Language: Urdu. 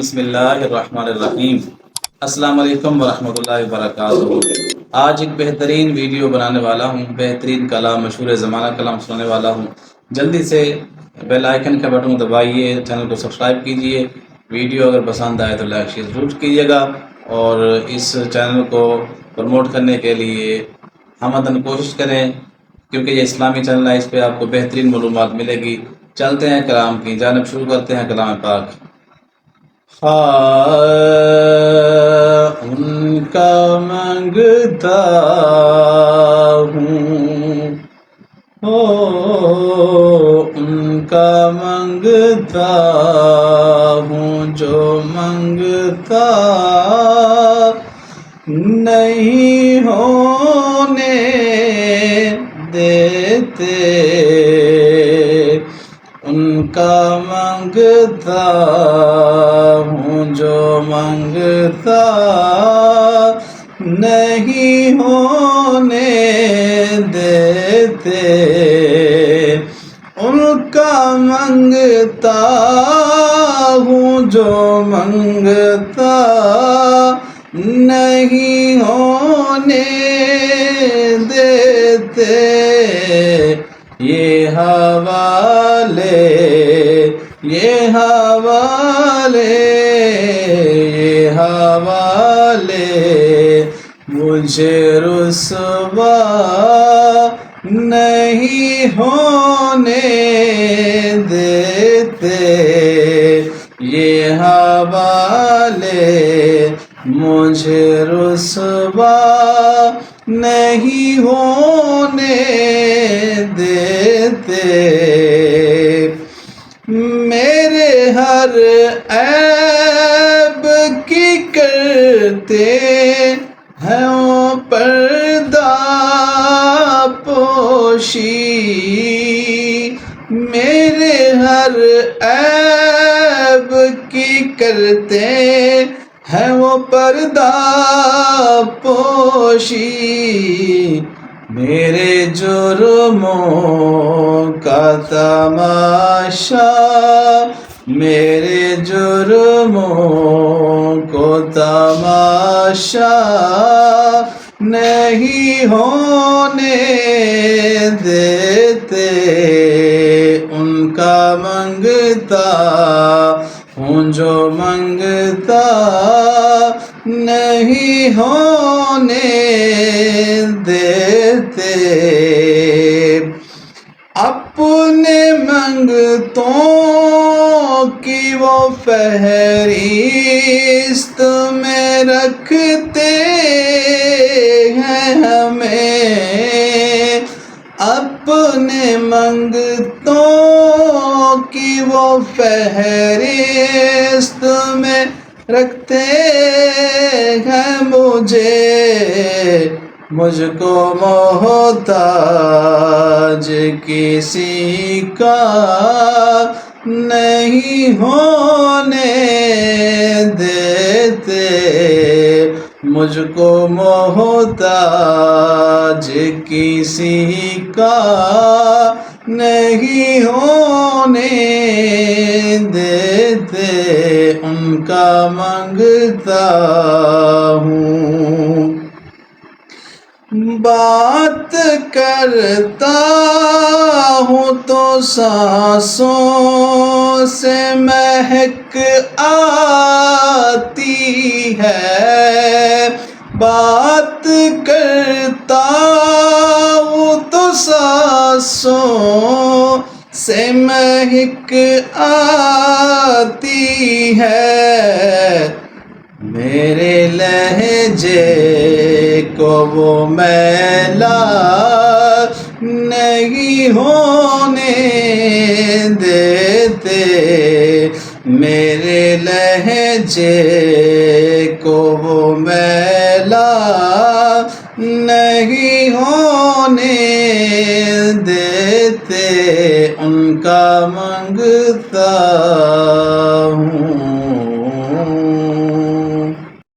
بسم اللہ الرحمن الرحیم۔ السلام علیکم ورحمۃ اللہ وبرکاتہ۔ آج ایک بہترین ویڈیو بنانے والا ہوں، بہترین کلام، مشہور زمانہ کلام سنانے والا ہوں۔ جلدی سے بیل آئیکن کا بٹن دبائیے، چینل کو سبسکرائب کیجئے۔ ویڈیو اگر پسند آئے تو لائک شیئر ضرور کیجیے گا، اور اس چینل کو پروموٹ کرنے کے لیے ہمدن کوشش کریں، کیونکہ یہ اسلامی چینل ہے، اس پہ آپ کو بہترین معلومات ملے گی۔ چلتے ہیں کلام کی جانب، شروع کرتے ہیں کلام پاک۔ ان کا منگتا ہوں، ان کا منگتا ہوں، جو منگتا نہیں ہونے دیتے، ان کا منگتا ہوں، جو منگتا نہیں ہونے دیتے، ان کا منگتا ہوں، جو منگتا نہیں ہونے دیتے۔ یہ حوالے مجھے رسوا نہیں ہونے دیتے، یہ حوالے مجھے رسوا نہیں ہونے دیتے۔ میرے ہر عیب کی کرتے ہیں وہ پردہ پوشی، میرے ہر عیب کی کرتے ہیں وہ پردہ پوشی، میرے جرموں کا تماشا، میرے جرموں کو تماشا نہیں ہونے دیتے، ان کا منگتا ہوں، جو منگتا نہیں ہونے دیتے۔ اپنے منگتوں کی وہ فہرست میں رکھتے ہیں ہمیں، اپنے منگتوں کی وہ فہرست میں رکھتے ہیں مجھ کو محتاج کسی کا نہیں ہونے دیتے، مجھ کو محتاج کسی کا نہیں ہونے دیتے، ان کا منگتا ہوں۔ بات کرتا ہوں تو سانسوں سے مہک آتی ہے، بات کرتا ہوں تو سانسوں سے مہک آتی ہے، میرے لہجے کو وہ میلا نہیں ہونے دیتے، میرے لہجے کو وہ میلا نہیں ہونے دیتے، ان کا منگتا ہوں۔